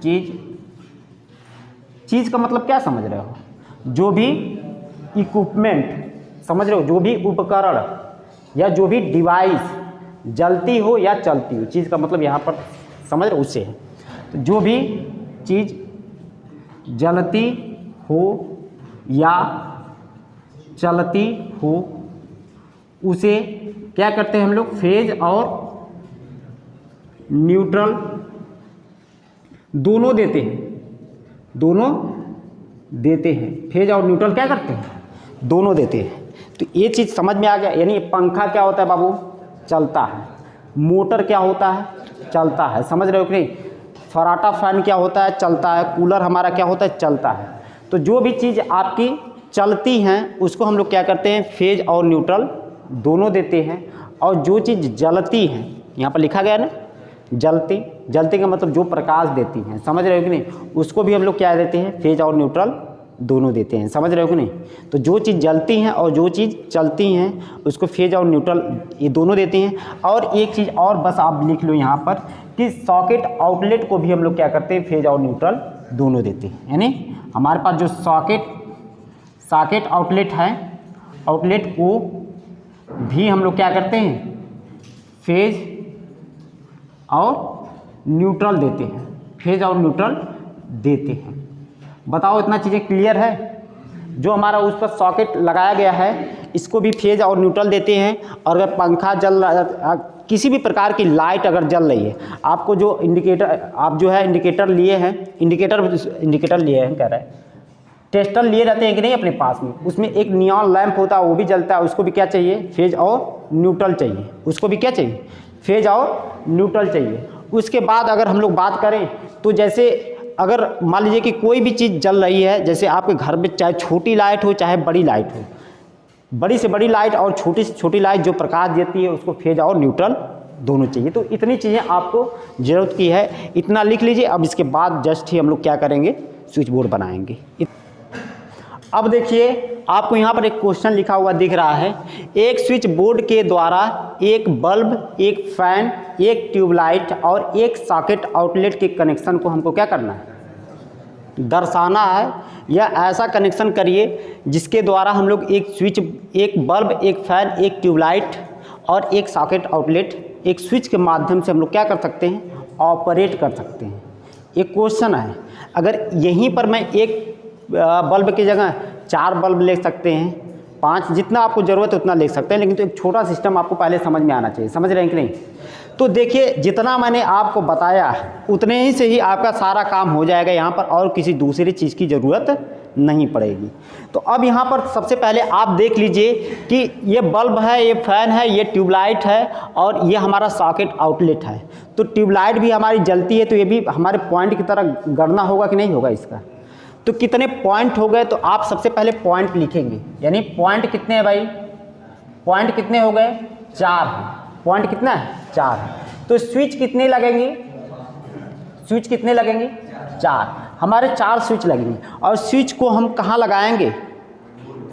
A: चीज़ का मतलब क्या समझ रहे हो, जो भी इक्विपमेंट, समझ रहे हो, जो भी उपकरण या जो भी डिवाइस जलती हो या चलती हो, चीज़ का मतलब यहाँ पर समझ रहे हो उससे है। तो जो भी चीज़ जलती हो या चलती हो उसे क्या करते हैं हम लोग, फेज और न्यूट्रल दोनों देते हैं। फेज और न्यूट्रल क्या करते हैं, दोनों देते हैं। तो ये चीज़ समझ में आ गया। यानी पंखा क्या होता है बाबू, चलता है। मोटर क्या होता है, चलता है। समझ रहे हो कि नहीं। फराटा फैन क्या होता है, चलता है। कूलर हमारा क्या होता है, चलता है। तो जो भी चीज़ आपकी चलती हैं उसको हम लोग क्या करते हैं, फेज और न्यूट्रल दोनों देते हैं। और जो चीज़ जलती हैं, यहाँ पर लिखा गया ना, जलती का मतलब जो प्रकाश देती हैं। समझ रहे हो कि नहीं। उसको भी हम लोग क्या देते हैं, फेज और न्यूट्रल दोनों देते हैं। समझ रहे हो कि नहीं। तो जो चीज़ जलती हैं और जो चीज़ चलती हैं उसको फेज और न्यूट्रल ये दोनों देते हैं। और एक चीज़ और बस आप लिख लो यहाँ पर कि सॉकेट आउटलेट को भी हम लोग क्या करते हैं, फेज और न्यूट्रल दोनों देते हैं। यानी हमारे पास जो सॉकेट आउटलेट है, आउटलेट को भी हम लोग क्या करते हैं, फेज और न्यूट्रल देते हैं। फेज और न्यूट्रल देते हैं। बताओ इतना चीज़ें क्लियर है। जो हमारा उस पर सॉकेट लगाया गया है इसको भी फेज और न्यूट्रल देते हैं। और अगर पंखा जल रहा, किसी भी प्रकार की लाइट अगर जल रही है, आपको जो इंडिकेटर, आप जो है इंडिकेटर लिए हैं कह रहा है, टेस्टर लिए रहते हैं कि नहीं अपने पास में, उसमें एक नियॉन लैंप होता है वो भी जलता है। उसको भी क्या चाहिए, फेज और न्यूट्रल चाहिए। उसको भी क्या चाहिए, फेज और न्यूट्रल चाहिए। उसके बाद अगर हम लोग बात करें तो जैसे अगर मान लीजिए कि कोई भी चीज़ जल रही है, जैसे आपके घर में चाहे छोटी लाइट हो चाहे बड़ी लाइट हो, बड़ी से बड़ी लाइट और छोटी से छोटी लाइट जो प्रकाश देती है उसको फेज और न्यूट्रल दोनों चाहिए। तो इतनी चीज़ें आपको ज़रूरत की है, इतना लिख लीजिए। अब इसके बाद जस्ट ही हम लोग क्या करेंगे, स्विच बोर्ड बनाएंगे। अब देखिए आपको यहाँ पर एक क्वेश्चन लिखा हुआ दिख रहा है। एक स्विच बोर्ड के द्वारा एक बल्ब, एक फैन, एक ट्यूबलाइट और एक सॉकेट आउटलेट के कनेक्शन को हमको क्या करना है, दर्शाना है। या ऐसा कनेक्शन करिए जिसके द्वारा हम लोग एक स्विच, एक बल्ब, एक फैन, एक ट्यूबलाइट और एक सॉकेट आउटलेट एक स्विच के माध्यम से हम लोग क्या कर सकते हैं, ऑपरेट कर सकते हैं। एक क्वेश्चन है, अगर यहीं पर मैं एक बल्ब की जगह 4 बल्ब ले सकते हैं, 5 जितना आपको ज़रूरत है उतना लिख सकते हैं, लेकिन तो एक छोटा सिस्टम आपको पहले समझ में आना चाहिए। समझ रहे हैं कि नहीं? तो देखिए जितना मैंने आपको बताया उतने ही से ही आपका सारा काम हो जाएगा यहाँ पर, और किसी दूसरी चीज़ की ज़रूरत नहीं पड़ेगी। तो अब यहाँ पर सबसे पहले आप देख लीजिए कि ये बल्ब है, ये फ़ैन है, ये ट्यूबलाइट है और ये हमारा सॉकेट आउटलेट है। तो ट्यूबलाइट भी हमारी जलती है, तो ये भी हमारे पॉइंट की तरह गणना होगा कि नहीं होगा इसका। तो कितने पॉइंट हो गए, तो आप सबसे पहले पॉइंट लिखेंगे, यानी पॉइंट कितने हैं भाई, पॉइंट कितने हो गए, 4 हैं। पॉइंट कितना है, 4 है। तो स्विच कितने लगेंगे, स्विच कितने लगेंगे, 4, हमारे 4 स्विच लगेंगे। और स्विच को हम कहाँ लगाएंगे,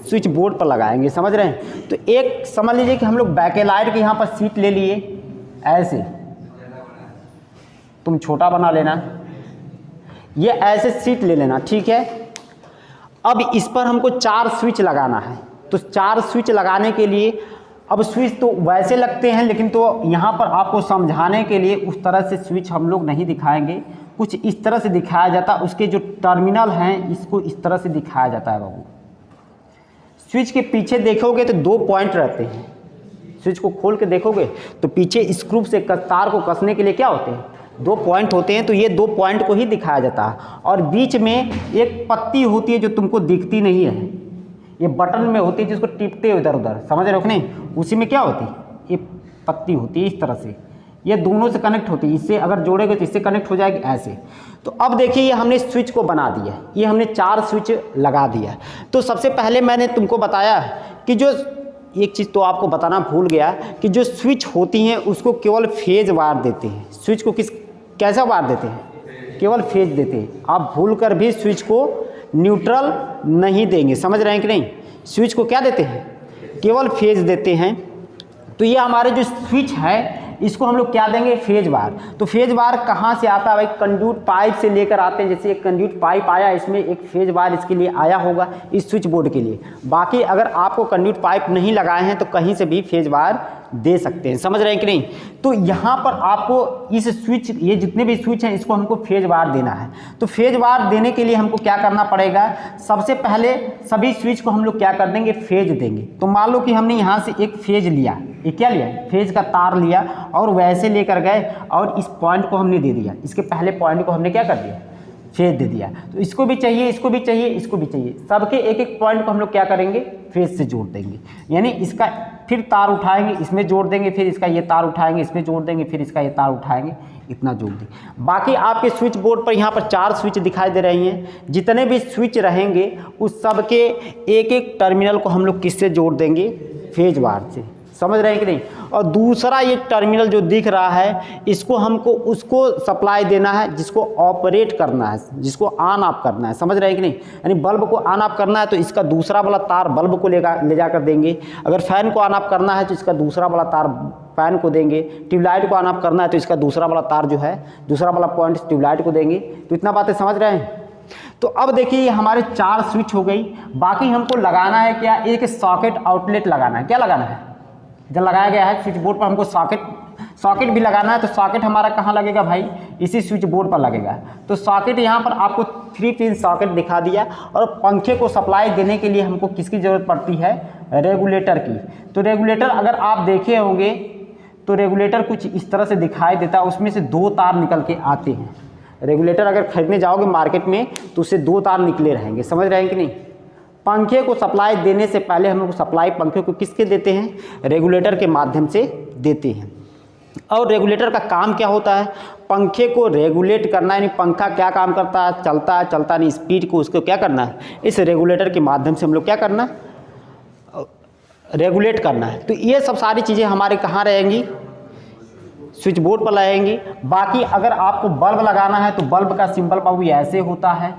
A: स्विच बोर्ड पर लगाएंगे। समझ रहे हैं? तो एक समझ लीजिए कि हम लोग बैकेलाइट के यहाँ पर सीट ले लिए, ऐसे तुम छोटा बना लेना, ये ऐसे सीट ले लेना, ठीक है। अब इस पर हमको 4 स्विच लगाना है। तो 4 स्विच लगाने के लिए, अब स्विच तो वैसे लगते हैं, लेकिन तो यहाँ पर आपको समझाने के लिए उस तरह से स्विच हम लोग नहीं दिखाएंगे, कुछ इस तरह से दिखाया जाता है। उसके जो टर्मिनल हैं इसको इस तरह से दिखाया जाता है बाबू। स्विच के पीछे देखोगे तो 2 पॉइंट रहते हैं। स्विच को खोल के देखोगे तो पीछे स्क्रू से तार को कसने के लिए क्या होते हैं, 2 पॉइंट होते हैं। तो ये 2 पॉइंट को ही दिखाया जाता है। और बीच में एक पत्ती होती है जो तुमको दिखती नहीं है, ये बटन में होती है जिसको टिपते हो इधर उधर, समझ रहे हो कि नहीं? उसी में क्या होती है, ये पत्ती होती है इस तरह से, ये दोनों से कनेक्ट होती है। इससे अगर जोड़ेगे तो इससे कनेक्ट हो जाएगी ऐसे। तो अब देखिए ये हमने स्विच को बना दिया, ये हमने 4 स्विच लगा दिया। तो सबसे पहले मैंने तुमको बताया कि जो एक चीज़ तो आपको बताना भूल गया कि जो स्विच होती हैं उसको केवल फेज वार देते हैं। स्विच को कैसा वार देते हैं, केवल फेज देते हैं। आप भूल कर भी स्विच को न्यूट्रल नहीं देंगे। समझ रहे हैं कि नहीं? स्विच को क्या देते हैं, केवल फेज देते हैं। तो ये हमारे जो स्विच है इसको हम लोग क्या देंगे, फेज बार। तो फेज बार कहाँ से आता है भाई, कंड्यूट पाइप से लेकर आते हैं। जैसे एक कंड्यूट पाइप आया, इसमें एक फेज बार इसके लिए आया होगा, इस स्विच बोर्ड के लिए। बाकी अगर आपको कंड्यूट पाइप नहीं लगाए हैं तो कहीं से भी फेज बार दे सकते हैं। समझ रहे हैं कि नहीं? तो यहाँ पर आपको इस स्विच, ये जितने भी स्विच हैं इसको हमको फेज बार देना है। तो फेज बार देने के लिए हमको क्या करना पड़ेगा, सबसे पहले सभी स्विच को हम लोग क्या कर देंगे, फेज देंगे। तो मान लो कि हमने यहाँ से एक फेज लिया, ये क्या लिया, फेज का तार लिया और वैसे लेकर गए और इस पॉइंट को हमने दे दिया, इसके पहले पॉइंट को हमने क्या कर दिया, फेज दे दिया। तो इसको भी चाहिए, इसको भी चाहिए, इसको भी चाहिए, सबके एक एक पॉइंट को हम लोग क्या करेंगे, फेज से जोड़ देंगे। यानी इसका फिर तार उठाएंगे, इसमें जोड़ देंगे, फिर इसका ये तार उठाएंगे, इसमें जोड़ देंगे, फिर इसका ये तार उठाएंगे, इतना जोड़ देंगे। बाकी आपके स्विच बोर्ड पर यहाँ पर 4 स्विच दिखाई दे रही हैं। जितने भी स्विच रहेंगे उस सब के एक एक टर्मिनल को हम लोग किससे जोड़ देंगे, फेज बार से। समझ रहे हैं कि नहीं? और दूसरा ये टर्मिनल जो दिख रहा है इसको हमको उसको सप्लाई देना है जिसको ऑपरेट करना है, जिसको ऑन ऑफ करना है। समझ रहे हैं कि नहीं? यानी बल्ब को ऑन ऑफ करना है तो इसका दूसरा वाला तार बल्ब को ले जाकर देंगे। अगर फैन को ऑन ऑफ करना है तो इसका दूसरा वाला तार फैन को देंगे। ट्यूबलाइट को ऑन ऑफ करना है तो इसका दूसरा वाला तार जो है, दूसरा वाला पॉइंट ट्यूबलाइट को देंगे। तो इतना बातें समझ रहे हैं? तो अब देखिए ये हमारे 4 स्विच हो गई। बाकी हमको लगाना है क्या, एक सॉकेट आउटलेट लगाना है। क्या लगाना है, जब लगाया गया है स्विच बोर्ड पर हमको सॉकेट भी लगाना है। तो सॉकेट हमारा कहाँ लगेगा भाई, इसी स्विच बोर्ड पर लगेगा। तो सॉकेट यहाँ पर आपको 3 पिन सॉकेट दिखा दिया। और पंखे को सप्लाई देने के लिए हमको किसकी ज़रूरत पड़ती है, रेगुलेटर की। तो रेगुलेटर अगर आप देखे होंगे तो रेगुलेटर कुछ इस तरह से दिखाई देता है, उसमें से 2 तार निकल के आते हैं। रेगुलेटर अगर खरीदने जाओगे मार्केट में तो उससे 2 तार निकले रहेंगे। समझ रहे हैं कि नहीं? पंखे को सप्लाई देने से पहले हम लोग सप्लाई पंखे को किसके देते हैं, रेगुलेटर के माध्यम से देते हैं। और रेगुलेटर का काम क्या होता है, पंखे को रेगुलेट करना। यानी पंखा क्या काम करता है, चलता नहीं, स्पीड को उसको क्या करना है, इस रेगुलेटर के माध्यम से हम लोग क्या करना, रेगुलेट करना है। तो ये सब सारी चीज़ें हमारे कहाँ रहेंगी, स्विच बोर्ड पर रहेंगी। बाकी अगर आपको बल्ब लगाना है तो बल्ब का सिंबल बाबू ऐसे होता है,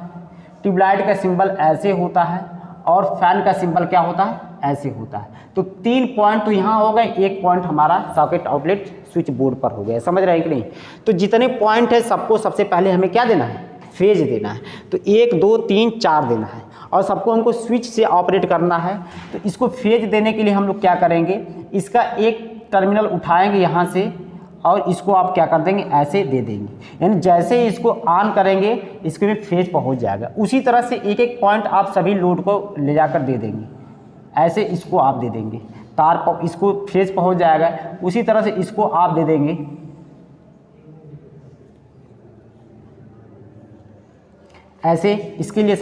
A: ट्यूबलाइट का सिंबल ऐसे होता है और फैन का सिंबल क्या होता है, ऐसे होता है। तो 3 पॉइंट तो यहाँ हो गए, 1 पॉइंट हमारा सॉकेट आउटलेट स्विच बोर्ड पर हो गया। समझ रहे हैं कि नहीं? तो जितने पॉइंट है सबको सबसे पहले हमें क्या देना है, फेज देना है। तो 1 2 3 4 देना है और सबको हमको स्विच से ऑपरेट करना है। तो इसको फेज देने के लिए हम लोग क्या करेंगे, इसका एक टर्मिनल उठाएंगे यहाँ से और इसको आप क्या कर देंगे, ऐसे दे देंगे। यानी जैसे ही इसको ऑन करेंगे इसके में फेज पहुंच जाएगा। उसी तरह से एक एक पॉइंट आप सभी लोड को ले जाकर दे देंगे। ऐसे इसको आप दे देंगे, तार पर इसको फेज पहुंच जाएगा। उसी तरह से इसको आप दे देंगे, ऐसे इसके लिए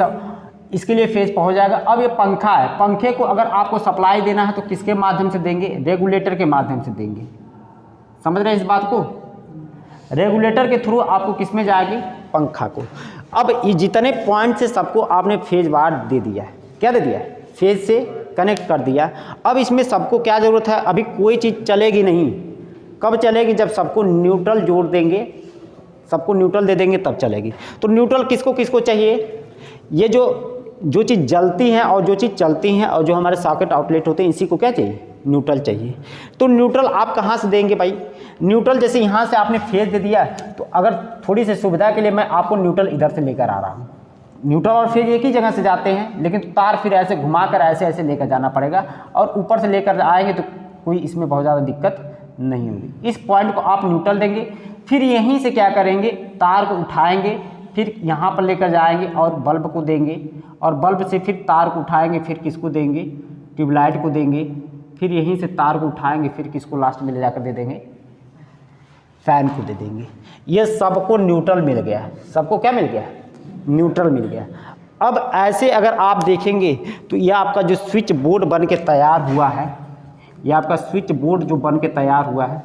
A: इसके लिए फेज पहुंच जाएगा। अब ये पंखा है, पंखे को अगर आपको सप्लाई देना है तो किसके माध्यम से देंगे? रेगुलेटर के माध्यम से देंगे। समझ रहे हैं इस बात को? रेगुलेटर के थ्रू आपको किस में जाएगी? पंखा को। अब ये जितने पॉइंट से सबको आपने फेज बार दे दिया है, क्या दे दिया है? फेज से कनेक्ट कर दिया। अब इसमें सबको क्या ज़रूरत है? अभी कोई चीज़ चलेगी नहीं। कब चलेगी? जब सबको न्यूट्रल जोड़ देंगे, सबको न्यूट्रल दे देंगे तब चलेगी। तो न्यूट्रल किसको किसको चाहिए? ये जो चीज़ जलती हैं और जो चीज़ चलती हैं और जो हमारे सॉकेट आउटलेट होते हैं, इसी को क्या चाहिए? न्यूट्रल चाहिए। तो न्यूट्रल आप कहाँ से देंगे भाई? न्यूट्रल जैसे यहाँ से आपने फेज दे दिया, तो अगर थोड़ी सी सुविधा के लिए मैं आपको न्यूट्रल इधर से लेकर आ रहा हूँ। न्यूट्रल और फेज एक ही जगह से जाते हैं, लेकिन तार फिर ऐसे घुमाकर ऐसे ऐसे लेकर जाना पड़ेगा, और ऊपर से लेकर आएंगे तो कोई इसमें बहुत ज़्यादा दिक्कत नहीं होगी। इस पॉइंट को आप न्यूट्रल देंगे, फिर यहीं से क्या करेंगे? तार को उठाएंगे, फिर यहाँ पर लेकर जाएंगे और बल्ब को देंगे, और बल्ब से फिर तार को उठाएंगे, फिर किसको देंगे? ट्यूबलाइट को देंगे, फिर यहीं से तार को उठाएंगे, फिर किसको लास्ट में ले जाकर दे देंगे? फैन को दे देंगे। ये सबको न्यूट्रल मिल गया। सबको क्या मिल गया? न्यूट्रल मिल गया। अब ऐसे अगर आप देखेंगे तो ये आपका जो स्विच बोर्ड बन के तैयार हुआ है, ये आपका स्विच बोर्ड जो बन के तैयार हुआ है,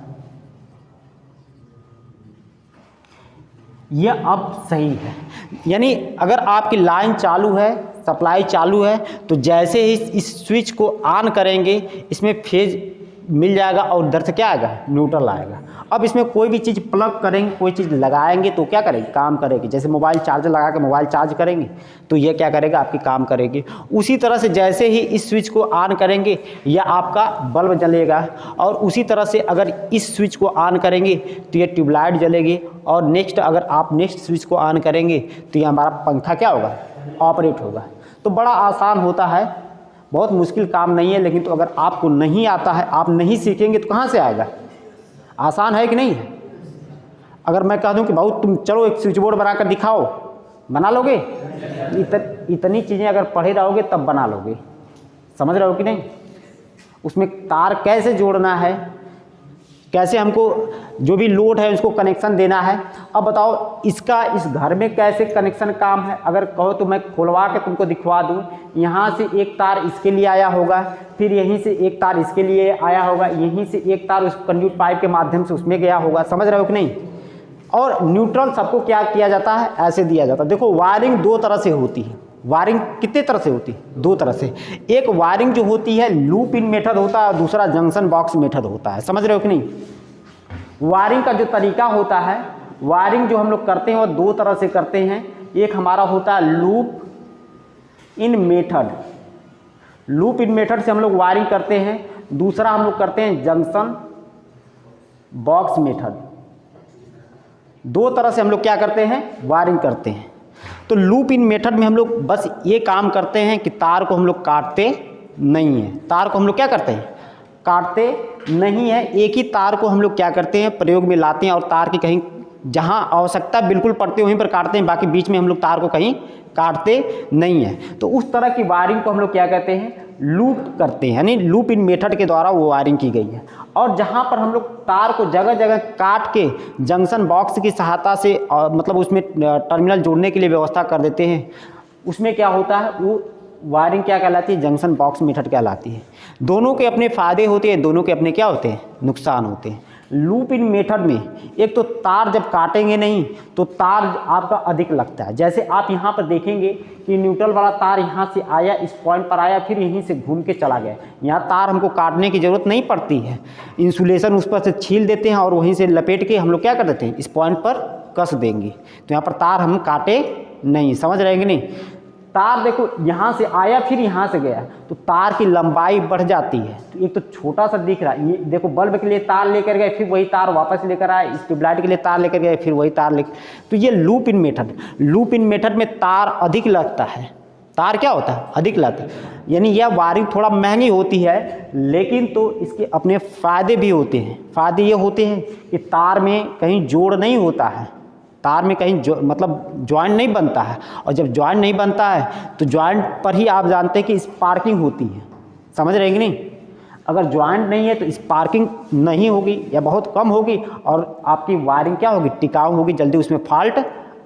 A: ये अब सही है। यानी अगर आपकी लाइन चालू है, सप्लाई चालू है, तो जैसे ही इस स्विच को ऑन करेंगे, इसमें फेज मिल जाएगा और इधर से क्या आएगा? न्यूट्रल आएगा। अब इसमें कोई भी चीज़ प्लग करेंगे, कोई चीज़ लगाएंगे तो क्या करेगी? काम करेगी। जैसे मोबाइल चार्जर लगा के मोबाइल चार्ज करेंगे तो ये क्या करेगा? आपकी काम करेगी। उसी तरह से जैसे ही इस स्विच को ऑन करेंगे, यह आपका बल्ब जलेगा, और उसी तरह से अगर इस स्विच को ऑन करेंगे तो ये ट्यूबलाइट जलेगी, और नेक्स्ट अगर आप नेक्स्ट स्विच को ऑन करेंगे तो ये हमारा पंखा क्या होगा? ऑपरेट होगा। तो बड़ा आसान होता है, बहुत मुश्किल काम नहीं है। लेकिन तो अगर आपको नहीं आता है, आप नहीं सीखेंगे तो कहाँ से आएगा? आसान है कि नहीं है? अगर मैं कह दूं कि भाऊ तुम चलो एक स्विच बोर्ड बनाकर दिखाओ, बना लोगे? इतनी चीज़ें अगर पढ़े रहोगे तब बना लोगे। समझ रहे हो कि नहीं? उसमें तार कैसे जोड़ना है, कैसे हमको जो भी लोड है उसको कनेक्शन देना है। अब बताओ इसका इस घर में कैसे कनेक्शन काम है? अगर कहो तो मैं खुलवा के तुमको दिखवा दूं। यहाँ से एक तार इसके लिए आया होगा, फिर यहीं से एक तार इसके लिए आया होगा, यहीं से एक तार उस कंड्यूट पाइप के माध्यम से उसमें गया होगा। समझ रहे हो कि नहीं? और न्यूट्रल सबको क्या किया जाता है? ऐसे दिया जाता है। देखो वायरिंग दो तरह से होती है। वायरिंग कितने तरह से होती है? दो तरह से। एक वायरिंग जो होती है लूप इन मेथड होता है, और दूसरा जंक्शन बॉक्स मेथड होता है। समझ रहे हो कि नहीं? वायरिंग का जो तरीका होता है, वायरिंग जो हम लोग करते हैं वो दो तरह से करते हैं। एक हमारा होता है loop in method. Loop in method से हम लोग वायरिंग करते हैं। दूसरा हम लोग करते हैं जंक्शन बॉक्स मेथड। दो तरह से हम लोग क्या करते हैं? वायरिंग करते हैं। तो लूप इन मेथड में हम लोग बस ये काम करते हैं कि तार को हम लोग काटते नहीं हैं। तार को हम लोग क्या करते हैं? काटते नहीं है। एक ही तार को हम लोग क्या करते हैं? प्रयोग में लाते हैं, और तार की कहीं जहां आवश्यकता बिल्कुल पड़ती है वहीं पर काटते हैं, बाकी बीच में हम लोग तार को कहीं काटते नहीं है। तो उस तरह की वायरिंग को हम लोग क्या कहते हैं? लूप करते हैं। यानी लूप इन मेथड के द्वारा वो वायरिंग की गई है। और जहाँ पर हम लोग तार को जगह जगह काट के जंक्शन बॉक्स की सहायता से मतलब उसमें टर्मिनल जोड़ने के लिए व्यवस्था कर देते हैं, उसमें क्या होता है? वो वायरिंग क्या कहलाती है? जंक्शन बॉक्स मेथड कहलाती है। दोनों के अपने फ़ायदे होते हैं, दोनों के अपने क्या होते हैं? नुकसान होते हैं। लूप इन मेथड में एक तो तार जब काटेंगे नहीं तो तार आपका अधिक लगता है। जैसे आप यहाँ पर देखेंगे कि न्यूट्रल वाला तार यहाँ से आया, इस पॉइंट पर आया, फिर यहीं से घूम के चला गया। यहाँ तार हमको काटने की ज़रूरत नहीं पड़ती है, इंसुलेशन उस पर से छील देते हैं और वहीं से लपेट के हम लोग क्या कर देते हैं? इस पॉइंट पर कस देंगे। तो यहाँ पर तार हम काटे नहीं। समझ रहे हैं कि नहीं? तार देखो यहाँ से आया फिर यहाँ से गया, तो तार की लंबाई बढ़ जाती है। तो एक तो छोटा सा दिख रहा है, ये देखो बल्ब के लिए तार लेकर गए, फिर वही तार वापस लेकर आए, इस ट्यूबलाइट के लिए तार लेकर गए, फिर वही तार लेकर। तो ये loop in method, loop in method में तार अधिक लगता है। तार क्या होता है? अधिक लगता है। यानी यह वायरिंग थोड़ा महंगी होती है, लेकिन तो इसके अपने फ़ायदे भी होते हैं। फ़ायदे ये होते हैं कि तार में कहीं जोड़ नहीं होता है, तार में कहीं मतलब जॉइंट नहीं बनता है। और जब जॉइंट नहीं बनता है तो जॉइंट पर ही आप जानते हैं कि स्पार्किंग होती है। समझ रहे हैं कि नहीं? अगर ज्वाइंट नहीं है तो स्पार्किंग नहीं होगी या बहुत कम होगी और आपकी वायरिंग क्या होगी, टिकाऊ होगी, जल्दी उसमें फॉल्ट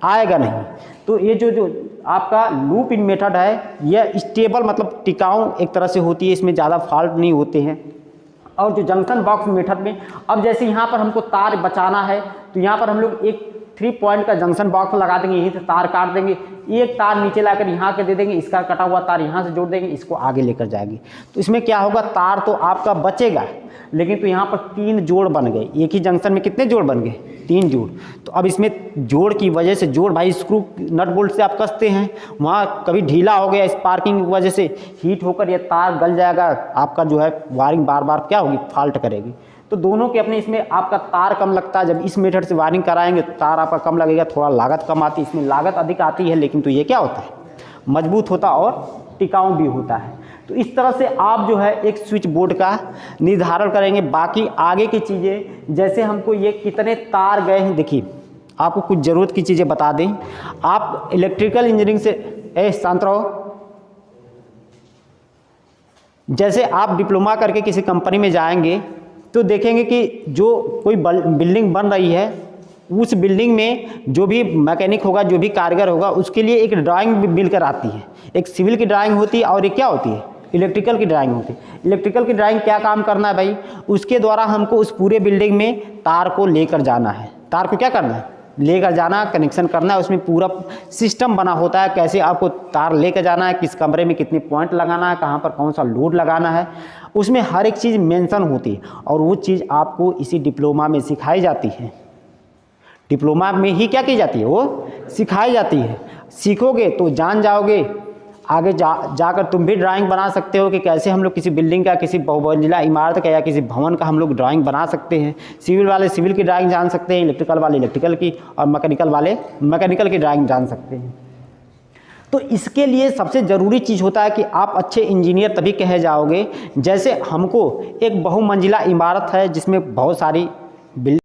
A: आएगा नहीं। तो ये जो आपका लूप इन मेथड है यह स्टेबल मतलब टिकाऊ एक तरह से होती है, इसमें ज़्यादा फॉल्ट नहीं होते हैं। और जो जंक्शन बॉक्स मेथड में, अब जैसे यहाँ पर हमको तार बचाना है तो यहाँ पर हम लोग एक 3 पॉइंट का जंक्शन बॉक्स लगा देंगे, यहीं से तार काट देंगे, एक तार नीचे लाकर यहाँ के दे देंगे, इसका कटा हुआ तार यहाँ से जोड़ देंगे, इसको आगे लेकर जाएंगे। तो इसमें क्या होगा, तार तो आपका बचेगा, लेकिन तो यहाँ पर 3 जोड़ बन गए। एक ही जंक्शन में कितने जोड़ बन गए, 3 जोड़। तो अब इसमें जोड़ की वजह से, जोड़ भाई स्क्रू नट बोल्ट से आप कसते हैं, वहाँ कभी ढीला हो गया, स्पार्किंग की वजह से हीट होकर ये तार गल जाएगा, आपका जो है वायरिंग बार बार क्या होगी, फॉल्ट करेगी। तो दोनों के अपने, इसमें आपका तार कम लगता है, जब इस मेथड से वायरिंग कराएंगे तो तार आपका कम लगेगा, थोड़ा लागत कम आती है, इसमें लागत अधिक आती है, लेकिन तो ये क्या होता है, मजबूत होता और टिकाऊ भी होता है। तो इस तरह से आप जो है एक स्विच बोर्ड का निर्धारण करेंगे। बाकी आगे की चीज़ें, जैसे हमको ये कितने तार गए हैं, देखिए आपको कुछ ज़रूरत की चीज़ें बता दें। आप इलेक्ट्रिकल इंजीनियरिंग से शांत रहो। जैसे आप डिप्लोमा करके किसी कंपनी में जाएंगे तो देखेंगे कि जो कोई बिल्डिंग बन रही है, उस बिल्डिंग में जो भी मैकेनिक होगा, जो भी कारीगर होगा, उसके लिए एक ड्राइंग मिलकर आती है। एक सिविल की ड्राइंग होती है और एक क्या होती है, इलेक्ट्रिकल की ड्राइंग होती है। इलेक्ट्रिकल की ड्राइंग क्या काम करना है भाई, उसके द्वारा हमको उस पूरे बिल्डिंग में तार को लेकर जाना है। तार को क्या करना है, लेकर जाना, कनेक्शन करना है। उसमें पूरा सिस्टम बना होता है, कैसे आपको तार लेकर जाना है, किस कमरे में कितने पॉइंट लगाना है, कहाँ पर कौन सा लोड लगाना है, उसमें हर एक चीज़ मेंशन होती है। और वो चीज़ आपको इसी डिप्लोमा में सिखाई जाती है। डिप्लोमा में ही क्या की जाती है, वो सिखाई जाती है। सीखोगे तो जान जाओगे, आगे जाकर तुम भी ड्राइंग बना सकते हो कि कैसे हम लोग किसी बिल्डिंग का, किसी बहुमंजिला इमारत का या किसी भवन का हम लोग ड्राइंग बना सकते हैं। सिविल वाले सिविल की ड्राइंग जान सकते हैं, इलेक्ट्रिकल वाले इलेक्ट्रिकल की, और मैकेनिकल वाले मैकेनिकल की ड्राइंग जान सकते हैं। तो इसके लिए सबसे ज़रूरी चीज़ होता है कि आप अच्छे इंजीनियर तभी कहे जाओगे। जैसे हमको एक बहुमंजिला इमारत है जिसमें बहुत सारी बिल्डिंग